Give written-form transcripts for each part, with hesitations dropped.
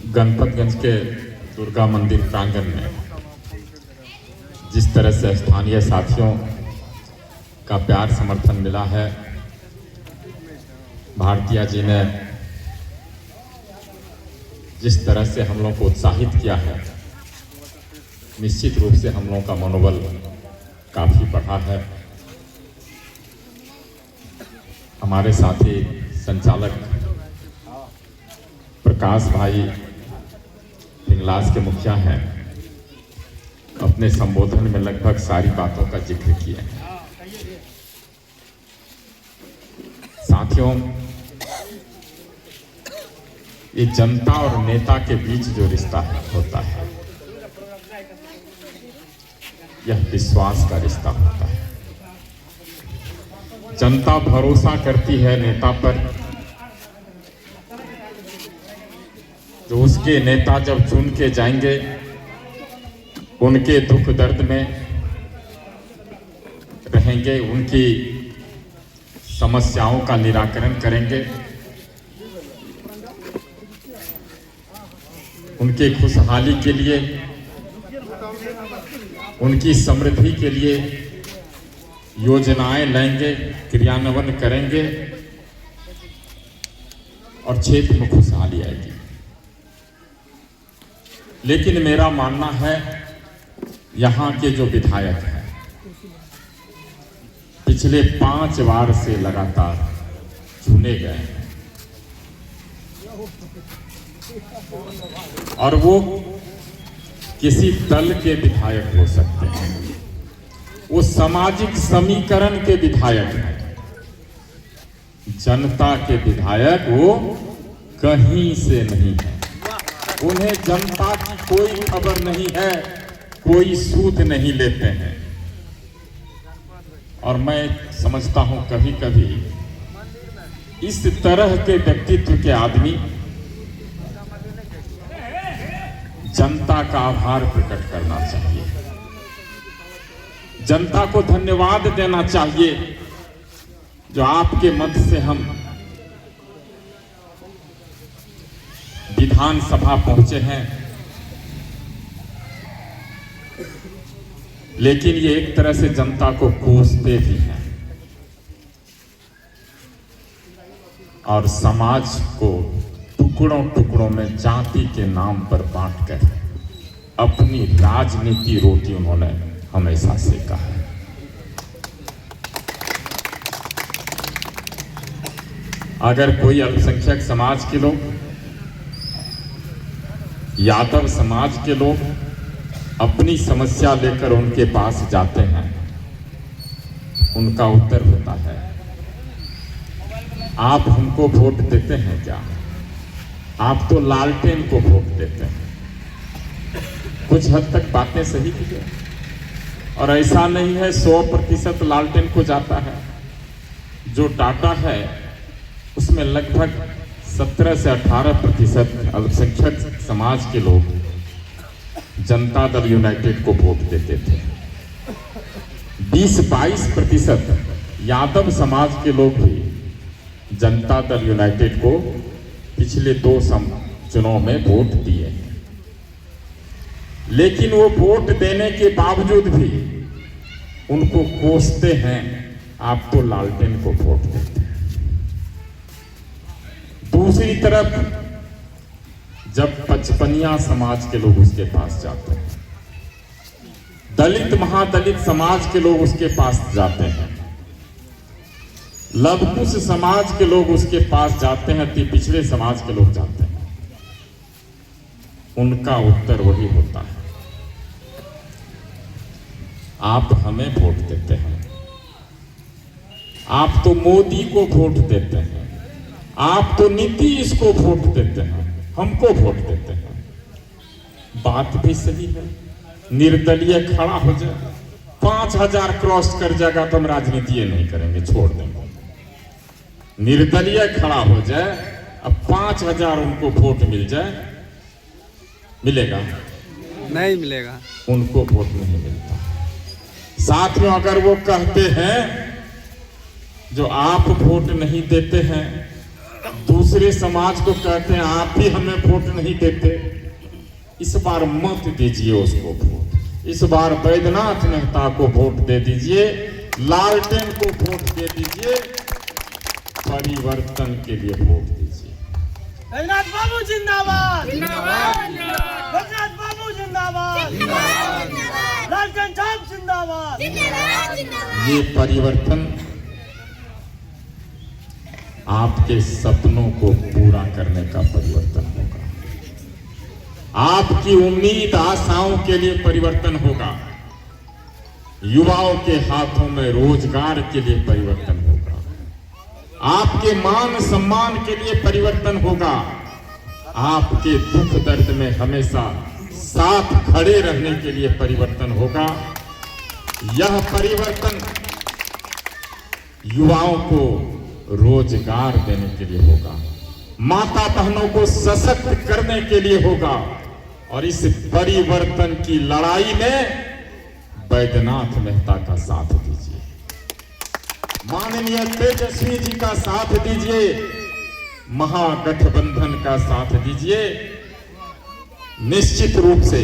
गणपतगंज के दुर्गा मंदिर प्रांगण में जिस तरह से स्थानीय साथियों का प्यार समर्थन मिला है, भारतीय जी ने जिस तरह से हम लोगों को उत्साहित किया है, निश्चित रूप से हम लोगों का मनोबल काफ़ी बढ़ा है। हमारे साथी संचालक प्रकाश भाई पिंगलास के मुखिया हैं, अपने संबोधन में लगभग सारी बातों का जिक्र किया है। साथियों, ये जनता और नेता के बीच जो रिश्ता होता है, यह विश्वास का रिश्ता होता है। जनता भरोसा करती है नेता पर, जो उसके नेता जब चुन के जाएंगे, उनके दुख दर्द में रहेंगे, उनकी समस्याओं का निराकरण करेंगे, उनके खुशहाली के लिए, उनकी समृद्धि के लिए योजनाएं लाएंगे, क्रियान्वयन करेंगे और क्षेत्र में खुशहाली आएगी। लेकिन मेरा मानना है, यहाँ के जो विधायक हैं, पिछले 5 बार से लगातार चुने गए हैं और वो किसी दल के विधायक हो सकते हैं, वो सामाजिक समीकरण के विधायक हैं, जनता के विधायक वो कहीं से नहीं है। उन्हें जनता की कोई खबर नहीं है, कोई सूद नहीं लेते हैं। और मैं समझता हूं कभी कभी इस तरह के व्यक्तित्व के आदमी जनता का आभार प्रकट करना चाहिए, जनता को धन्यवाद देना चाहिए, जो आपके मत से हम विधानसभा पहुंचे हैं। लेकिन ये एक तरह से जनता को कोसते भी हैं और समाज को टुकड़ों टुकड़ों में जाति के नाम पर बांटकर अपनी राजनीति रोटी उन्होंने हमेशा सेका है। अगर कोई अल्पसंख्यक समाज के लोग, यादव समाज के लोग अपनी समस्या लेकर उनके पास जाते हैं, उनका उत्तर होता है, आप हमको वोट देते हैं क्या? आप तो लालटेन को वोट देते हैं। कुछ हद तक बातें सही भी है और ऐसा नहीं है 100% लालटेन को जाता है। जो डाटा है उसमें लगभग 17 से 18% अल्पसंख्यक समाज के लोग जनता दल यूनाइटेड को वोट देते थे। 20-22% यादव समाज के लोग भी जनता दल यूनाइटेड को पिछले 2 चुनाव में वोट दिए। लेकिन वो वोट देने के बावजूद भी उनको कोसते हैं, आप तो लालटेन को वोट देते हैं। दूसरी तरफ जब पचपनिया समाज के लोग उसके पास जाते हैं, दलित महादलित समाज के लोग उसके पास जाते हैं, लवकुश समाज के लोग उसके पास जाते हैं, अति पिछड़े समाज के लोग जाते हैं, उनका उत्तर वही होता है, आप हमें वोट देते हैं, आप तो मोदी को वोट देते हैं, आप तो नीतीश को वोट देते हैं, हमको वोट देते हैं। बात भी सही है। निर्दलीय खड़ा हो जाए, 5000 क्रॉस कर जाएगा तो हम राजनीति नहीं करेंगे, छोड़ देंगे। निर्दलीय खड़ा हो जाए, अब 5000 उनको वोट मिल जाए, मिलेगा? नहीं मिलेगा, उनको वोट नहीं मिलता। साथ में अगर वो कहते हैं जो आप वोट नहीं देते हैं, दूसरे समाज को कहते हैं आप ही हमें वोट नहीं देते, इस बार मत दीजिए उसको वोट। इस बार बैद्यनाथ मेहता को वोट दे दीजिए, लालटेन को वोट दे दीजिए, परिवर्तन के लिए वोट दीजिए। बैद्यनाथ बाबू जिंदाबाद, बैद्यनाथ बाबू जिंदाबाद, लालटेन साहब जिंदाबाद। ये परिवर्तन आपके सपनों को पूरा करने का परिवर्तन होगा, आपकी उम्मीद आशाओं के लिए परिवर्तन होगा, युवाओं के हाथों में रोजगार के लिए परिवर्तन होगा, आपके मान सम्मान के लिए परिवर्तन होगा, आपके दुख दर्द में हमेशा साथ खड़े रहने के लिए परिवर्तन होगा। यह परिवर्तन युवाओं को रोजगार देने के लिए होगा, माता बहनों को सशक्त करने के लिए होगा, और इस परिवर्तन की लड़ाई में बैद्यनाथ मेहता का साथ दीजिए, माननीय तेजस्वी जी का साथ दीजिए, महागठबंधन का साथ दीजिए। निश्चित रूप से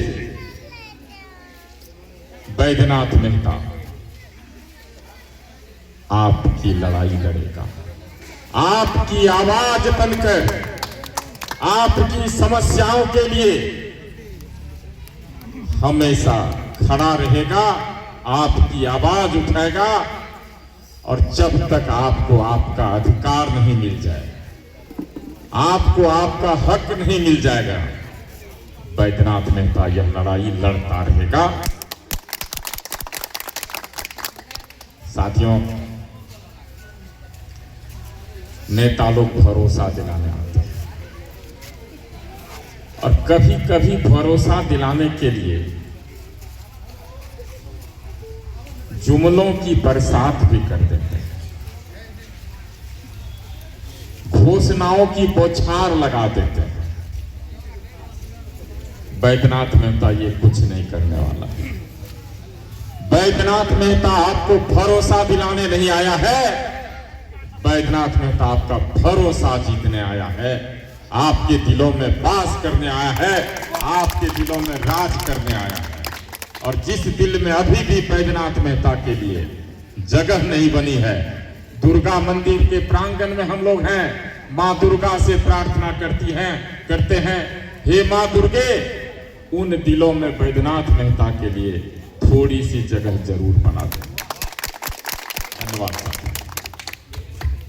बैद्यनाथ मेहता आपकी लड़ाई लड़ेगा, आपकी आवाज बनकर आपकी समस्याओं के लिए हमेशा खड़ा रहेगा, आपकी आवाज उठाएगा, और जब तक आपको आपका अधिकार नहीं मिल जाए, आपको आपका हक नहीं मिल जाएगा, बैद्यनाथ मेहता यह लड़ाई लड़ता रहेगा। साथियों, नेता लोग भरोसा दिलाने आते हैं, और कभी कभी भरोसा दिलाने के लिए जुमलों की बरसात भी कर देते हैं, घोषणाओं की बौछार लगा देते हैं। बैद्यनाथ मेहता ये कुछ नहीं करने वाला। बैद्यनाथ मेहता आपको भरोसा दिलाने नहीं आया है, बैद्यनाथ मेहता आपका भरोसा जीतने आया है, आपके दिलों में वास करने आया है, आपके दिलों में राज करने आया है। और जिस दिल में अभी भी बैद्यनाथ मेहता के लिए जगह नहीं बनी है, दुर्गा मंदिर के प्रांगण में हम लोग हैं, माँ दुर्गा से प्रार्थना करते हैं, हे माँ दुर्गे, उन दिलों में बैद्यनाथ मेहता के लिए थोड़ी सी जगह जरूर बना दें। धन्यवाद।